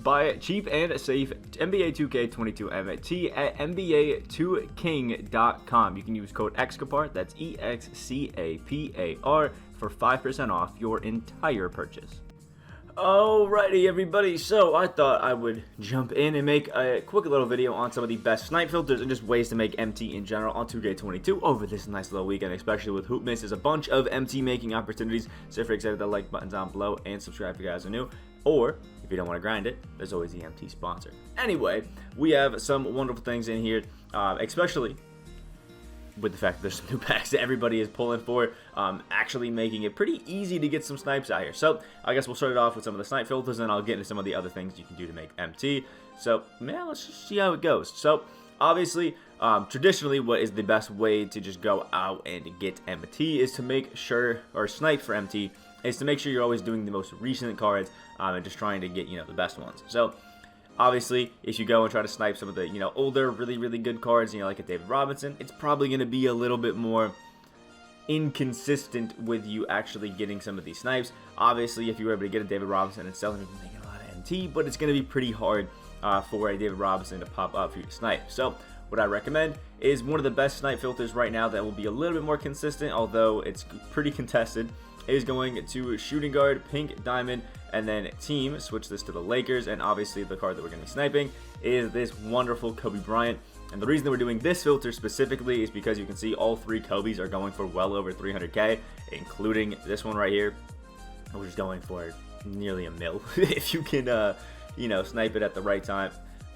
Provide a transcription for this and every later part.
Buy cheap and safe NBA 2K22 MT at NBA2King.com. You can use code Excapar, that's EXCAPAR, for 5% off your entire purchase. Alrighty everybody, so I thought I would jump in and make a quick little video on some of the best snipe filters and just ways to make MT in general on 2K22 over this nice little weekend, especially with Hoopmas. There's a bunch of MT making opportunities, so if you're excited, the like button down below and subscribe if you guys are new, or if you don't want to grind it, there's always the MT sponsor. Anyway, we have some wonderful things in here, especially with the fact that there's some new packs that everybody is pulling for, actually making it pretty easy to get some snipes out here. So I guess we'll start it off with some of the snipe filters, and I'll get into some of the other things you can do to make MT. So man, let's just see how it goes. So obviously, traditionally, what is the best way to just go out and get MT is to make sure, or snipe for MT, is to make sure you're always doing the most recent cards and just trying to get, the best ones. So obviously, if you go and try to snipe some of the, older, really good cards, like a David Robinson, it's probably going to be a little bit more inconsistent with you actually getting some of these snipes. Obviously, if you were able to get a David Robinson and sell him, you'd be making a lot of MT, but it's going to be pretty hard for a David Robinson to pop up for you to snipe. So what I recommend is one of the best snipe filters right now that will be a little bit more consistent, although it's pretty contested, is going to shooting guard, pink, diamond, and then team. Switch this to the Lakers, and obviously the card that we're going to be sniping is this wonderful Kobe Bryant. And the reason that we're doing this filter specifically is because you can see all three Kobe's are going for well over 300k, including this one right here, which is going for nearly a mil. If you can, snipe it at the right time,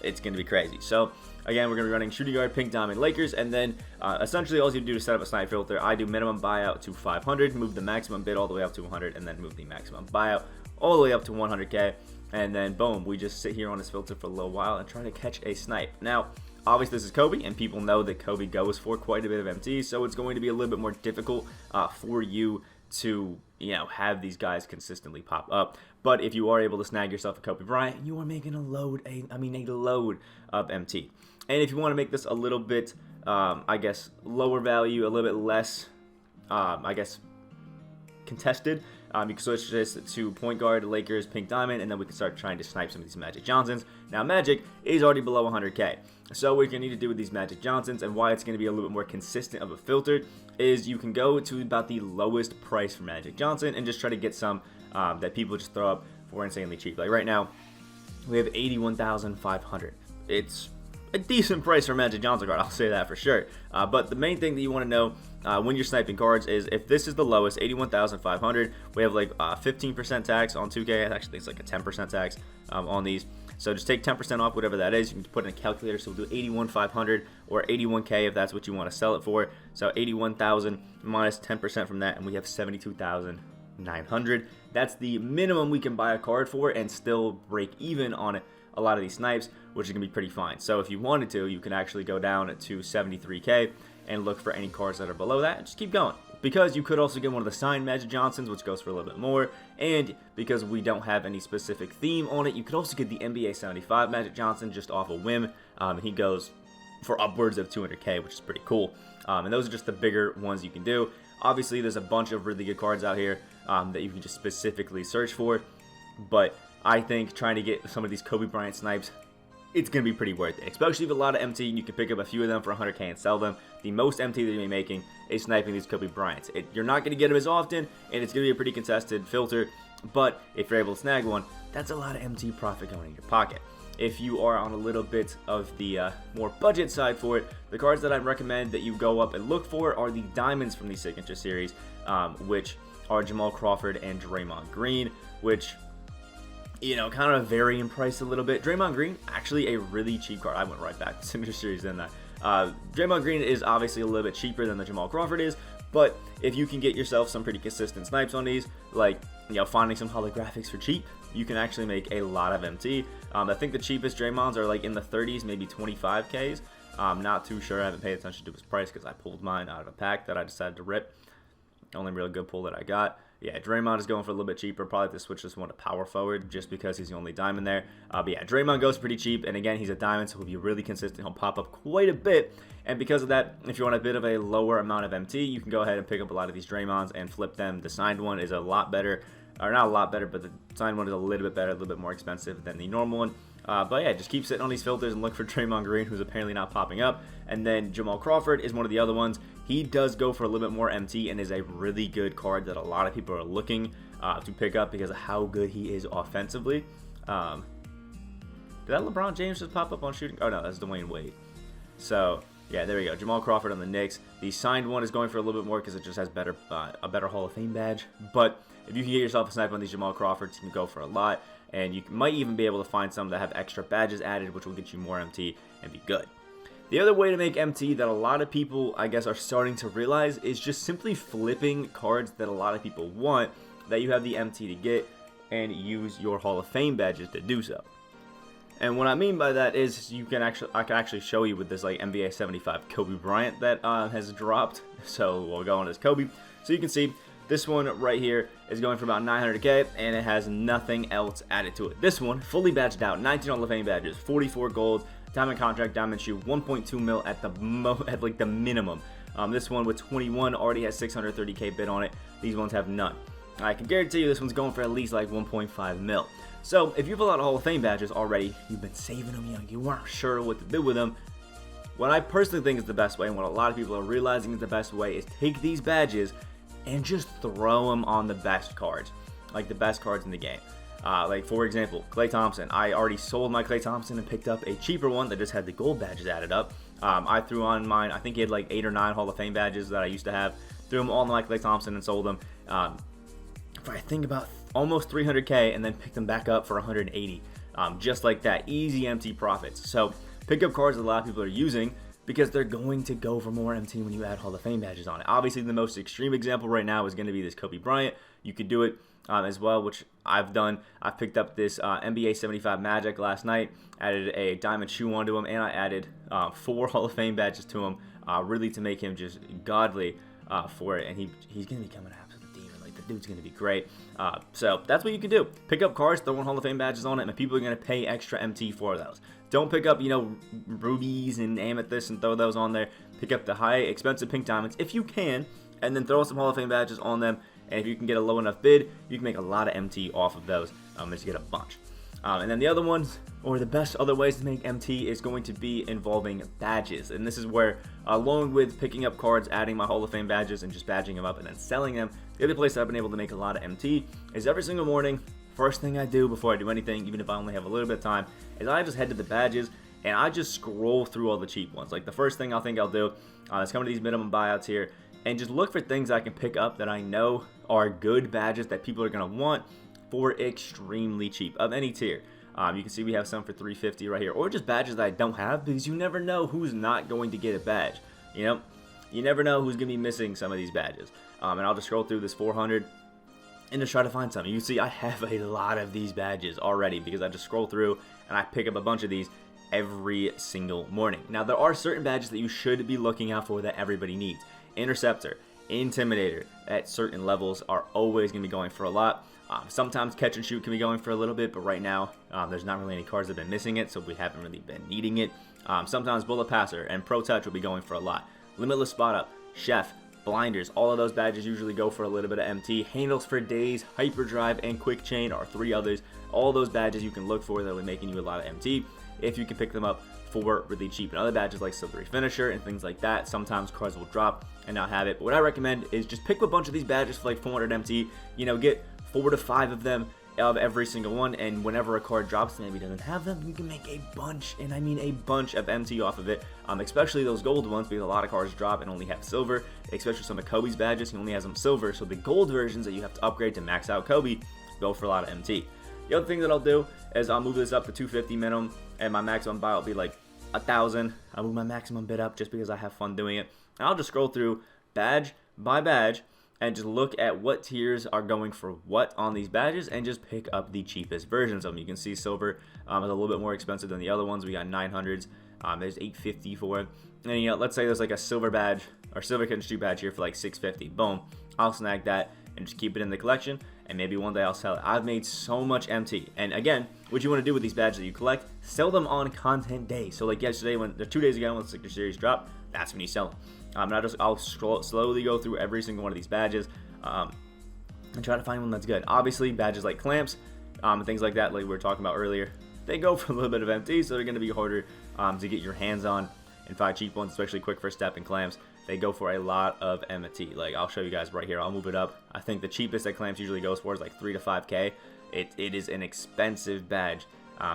it's going to be crazy. So again, we're going to be running shooting guard, pink, diamond, Lakers, and then essentially all you do to set up a snipe filter, I do minimum buyout to 500, move the maximum bid all the way up to 100, and then move the maximum buyout all the way up to 100k, and then boom, we just sit here on this filter for a little while and try to catch a snipe. Now, obviously this is Kobe, and people know that Kobe goes for quite a bit of MT, so it's going to be a little bit more difficult for you to, have these guys consistently pop up. But if you are able to snag yourself a Kobe Bryant, you are making a load of MT. And if you want to make this a little bit, I guess, lower value, a little bit less, I guess, contested, you can switch this to point guard, Lakers, pink, diamond, and then we can start trying to snipe some of these Magic Johnsons. Now, Magic is already below 100k. So what you're going to need to do with these Magic Johnsons, and why it's going to be a little bit more consistent of a filter, is you can go to about the lowest price for Magic Johnson and just try to get some that people just throw up for insanely cheap. Like right now, we have 81,500. It's a decent price for Magic Johnson card, I'll say that for sure. But the main thing that you want to know when you're sniping cards is if this is the lowest, 81,500, we have like 15% tax on 2K. Actually, it's like a 10% tax on these. So just take 10% off, whatever that is. You can put in a calculator, so we'll do 81,500 or 81k if that's what you want to sell it for. So 81,000 minus 10% from that, and we have 72,900. That's the minimum we can buy a card for and still break even on a lot of these snipes, which is going to be pretty fine. So if you wanted to, you can actually go down to 73k and look for any cards that are below that and just keep going. Because you could also get one of the signed Magic Johnsons, which goes for a little bit more, and because we don't have any specific theme on it, you could also get the NBA 75 Magic Johnson just off a whim. He goes for upwards of 200k, which is pretty cool. And those are just the bigger ones you can do. Obviously, there's a bunch of really good cards out here that you can just specifically search for, but I think trying to get some of these Kobe Bryant snipes, it's going to be pretty worth it. Especially with a lot of MT, you can pick up a few of them for 100k and sell them. The most MT that you're making is sniping these Kobe Bryants. You're not going to get them as often, and it's going to be a pretty contested filter, but if you're able to snag one, that's a lot of MT profit going in your pocket. If you are on a little bit of the more budget side for it, the cards that I recommend that you go up and look for are the diamonds from the Signature Series, which are Jamal Crawford and Draymond Green, which kind of vary in price a little bit. Draymond Green, actually a really cheap card. I went right back to Signature Series in that. Draymond Green is obviously a little bit cheaper than the Jamal Crawford is, but if you can get yourself some pretty consistent snipes on these, like, finding some holographics for cheap, you can actually make a lot of MT. I think the cheapest Draymonds are like in the 30s, maybe 25Ks. I'm not too sure. I haven't paid attention to his price because I pulled mine out of a pack that I decided to rip. Only real good pull that I got. Yeah, Draymond is going for a little bit cheaper. Probably have to switch this one to power forward just because he's the only diamond there. But yeah, Draymond goes pretty cheap. And again, he's a diamond, so he'll be really consistent. He'll pop up quite a bit. And because of that, if you want a bit of a lower amount of MT, you can go ahead and pick up a lot of these Draymonds and flip them. The signed one is a lot better or not a lot better, but the signed one is a little bit better, a little bit more expensive than the normal one. But yeah, just keep sitting on these filters and look for Draymond Green, who's apparently not popping up. And then Jamal Crawford is one of the other ones. He does go for a little bit more MT and is a really good card that a lot of people are looking to pick up because of how good he is offensively. Did that LeBron James just pop up on shooting? Oh no, that's Dwayne Wade. So yeah, there we go. Jamal Crawford on the Knicks. The signed one is going for a little bit more because it just has a better Hall of Fame badge. But if you can get yourself a snipe on these Jamal Crawfords, you can go for a lot. And you might even be able to find some that have extra badges added, which will get you more MT and be good. The other way to make MT that a lot of people, I guess, are starting to realize is just simply flipping cards that a lot of people want that you have the MT to get and use your Hall of Fame badges to do so. And what I mean by that is I can actually show you with this like NBA 75 Kobe Bryant that has dropped. So we'll go on as Kobe. So you can see this one right here is going for about 900k and it has nothing else added to it. This one, fully badged out, 19 Hall of Fame badges, 44 gold, diamond contract, diamond shoe, 1.2 mil at the minimum. This one with 21 already has 630k bid on it. These ones have none. I can guarantee you this one's going for at least like 1.5 mil. So if you have a lot of Hall of Fame badges already, you've been saving them, you weren't sure what to do with them. What I personally think is the best way, and what a lot of people are realizing is the best way, is take these badges and just throw them on the best cards, like the best cards in the game. Like for example, Klay Thompson. I already sold my Klay Thompson and picked up a cheaper one that just had the gold badges added up. I threw on mine, I think he had like 8 or 9 Hall of Fame badges that I used to have. Threw them all on my Klay Thompson and sold them. For I think about almost 300k and then picked them back up for 180. Just like that, easy MT profits. So pick up cards that a lot of people are using because they're going to go for more MT when you add Hall of Fame badges on it. Obviously, the most extreme example right now is going to be this Kobe Bryant. You could do it as well, which I've done. I picked up this NBA 75 Magic last night, added a diamond shoe onto him, and I added 4 Hall of Fame badges to him, really to make him just godly for it. And he's going to be coming after the demon. Like, the dude's going to be great. So that's what you can do. Pick up cards, throw in Hall of Fame badges on it, and people are going to pay extra MT for those. Don't pick up, rubies and amethysts and throw those on there. Pick up the high, expensive pink diamonds if you can, and then throw some Hall of Fame badges on them. And if you can get a low enough bid, you can make a lot of MT off of those. Just get a bunch. And then the other ones, or the best other ways to make MT, is going to be involving badges. And this is where, along with picking up cards, adding my Hall of Fame badges, and just badging them up and then selling them, the other place that I've been able to make a lot of MT is every single morning. First thing I do before I do anything, even if I only have a little bit of time, is I just head to the badges and I just scroll through all the cheap ones. Like the first thing I'll do is come to these minimum buyouts here and just look for things I can pick up that I know are good badges that people are going to want for extremely cheap of any tier. You can see we have some for 350 right here, or just badges that I don't have, because you never know who's not going to get a badge. You never know who's going to be missing some of these badges. And I'll just scroll through this 400 and just try to find some. You can see I have a lot of these badges already because I just scroll through and I pick up a bunch of these every single morning. Now, there are certain badges that you should be looking out for that everybody needs. Interceptor, Intimidator at certain levels are always going to be going for a lot. Sometimes Catch and Shoot can be going for a little bit, but right now there's not really any cards that have been missing it, so we haven't really been needing it. Sometimes Bullet Passer and Pro Touch will be going for a lot. Limitless Spot Up, Chef, Blinders, all of those badges usually go for a little bit of MT. Handles for Days, Hyperdrive, and Quick Chain are 3 others. All those badges you can look for that will be making you a lot of MT if you can pick them up for really cheap. And other badges like Silvery Finisher and things like that, sometimes cards will drop and not have it. But what I recommend is just pick up a bunch of these badges for like 400 MT. Get 4 to 5 of them of every single one, and whenever a card drops and maybe doesn't have them, you can make a bunch, and I mean a bunch of MT off of it, especially those gold ones, because a lot of cards drop and only have silver, especially some of Kobe's badges, he only has them silver, so the gold versions that you have to upgrade to max out Kobe go for a lot of MT. The other thing that I'll do is I'll move this up to 250 minimum, and my maximum buy will be like 1,000. I'll move my maximum bid up just because I have fun doing it, and I'll just scroll through badge by badge and just look at what tiers are going for what on these badges and just pick up the cheapest versions of them. You can see silver is a little bit more expensive than the other ones. We got 900s. There's 850 for it. And let's say there's like a silver badge or silver Catch and Shoot badge here for like 650. Boom. I'll snag that and just keep it in the collection, and maybe one day I'll sell it. I've made so much MT. And again, what you want to do with these badges that you collect, sell them on content day. So like yesterday, 2 days ago when the Signature Series dropped, that's when you sell them. And I'll slowly go through every single one of these badges. and try to find one that's good. Obviously, badges like clamps and things like that, like we were talking about earlier, they go for a little bit of MT, so they're going to be harder to get your hands on. And 5 cheap ones, especially quick first step and clamps, they go for a lot of MT. Like, I'll show you guys right here. I'll move it up. I think the cheapest that clamps usually goes for is like 3 to 5K. It is an expensive badge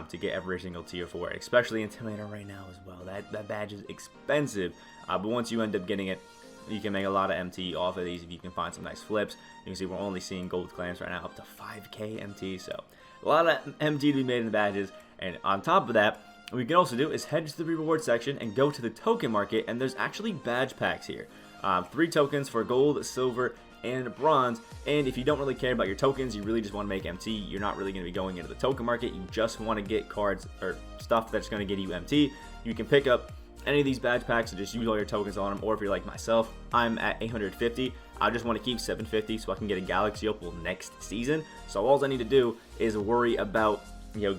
to get every single tier 4, especially Intimidator right now as well. That badge is expensive, but once you end up getting it, you can make a lot of MT off of these if you can find some nice flips. You can see we're only seeing gold clamps right now up to 5K MT, so a lot of MT to be made in the badges. And on top of that, what we can also do is head to the reward section and go to the token market, and there's actually badge packs here. 3 tokens for gold, silver, and bronze. And if you don't really care about your tokens, you really just want to make MT, you're not really going to be going into the token market. You just want to get cards or stuff that's going to get you MT. You can pick up any of these badge packs and just use all your tokens on them. Or if you're like myself, I'm at 850. I just want to keep 750 so I can get a Galaxy Opal next season. So all I need to do is worry about,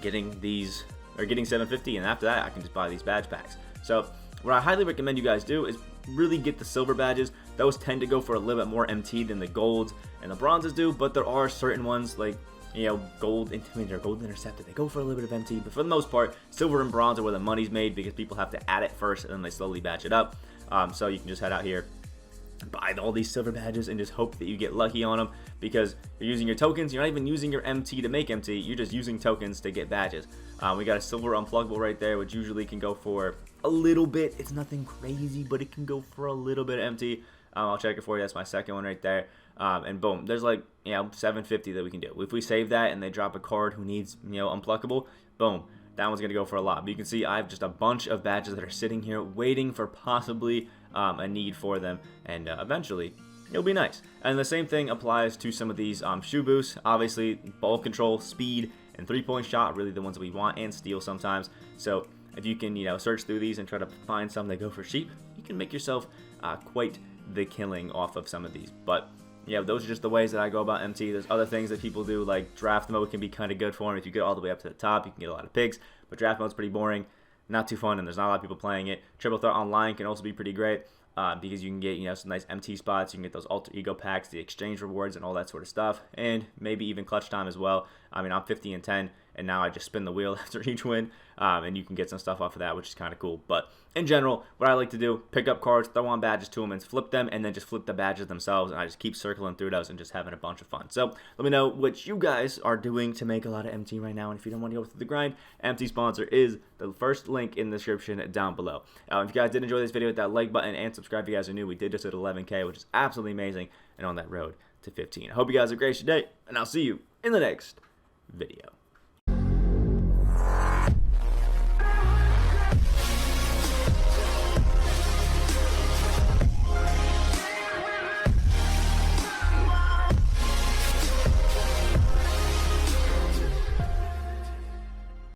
getting these, or getting 750, and after that I can just buy these badge packs. So what I highly recommend you guys do is really get the silver badges. Those tend to go for a little bit more MT than the golds and the bronzes do, but there are certain ones like gold Intimidator, gold Interceptor, they go for a little bit of MT, but for the most part silver and bronze are where the money's made, because people have to add it first and then they slowly batch it up. So you can just head out here, buy all these silver badges, and just hope that you get lucky on them, because you're using your tokens. You're not even using your MT to make MT, you're just using tokens to get badges. We got a silver unpluggable right there, which usually can go for a little bit. It's nothing crazy, but it can go for a little bit of MT. I'll check it for you. That's my second one right there. And boom, there's like 750 that we can do. If we save that and they drop a card who needs unpluckable, boom, that one's gonna go for a lot. But you can see I have just a bunch of badges that are sitting here waiting for possibly a need for them, and eventually it'll be nice. And the same thing applies to some of these shoe boosts. Obviously, ball control, speed, and 3-point shot are really the ones that we want, and steal sometimes. So if you can search through these and try to find some that go for cheap, you can make yourself quite the killing off of some of these. But those are just the ways that I go about MT. There's other things that people do, like draft mode can be kind of good for them. If you get all the way up to the top, you can get a lot of picks, but draft mode's pretty boring, not too fun, and there's not a lot of people playing it. Triple Threat Online can also be pretty great, because you can get some nice MT spots. You can get those alter ego packs, the exchange rewards, and all that sort of stuff, and maybe even clutch time as well. I mean, I'm 50 and 10, and now I just spin the wheel after each win, and you can get some stuff off of that, which is kind of cool. But in general, what I like to do, pick up cards, throw on badges to them, and flip them, and then just flip the badges themselves, and I just keep circling through those and just having a bunch of fun. So let me know what you guys are doing to make a lot of MT right now, and if you don't want to go through the grind, MT sponsor is the first link in the description down below. If you guys did enjoy this video, hit that like button and subscribe if you guys are new. We did just hit 11K, which is absolutely amazing, and on that road to 15. I hope you guys have a great day, and I'll see you in the next video.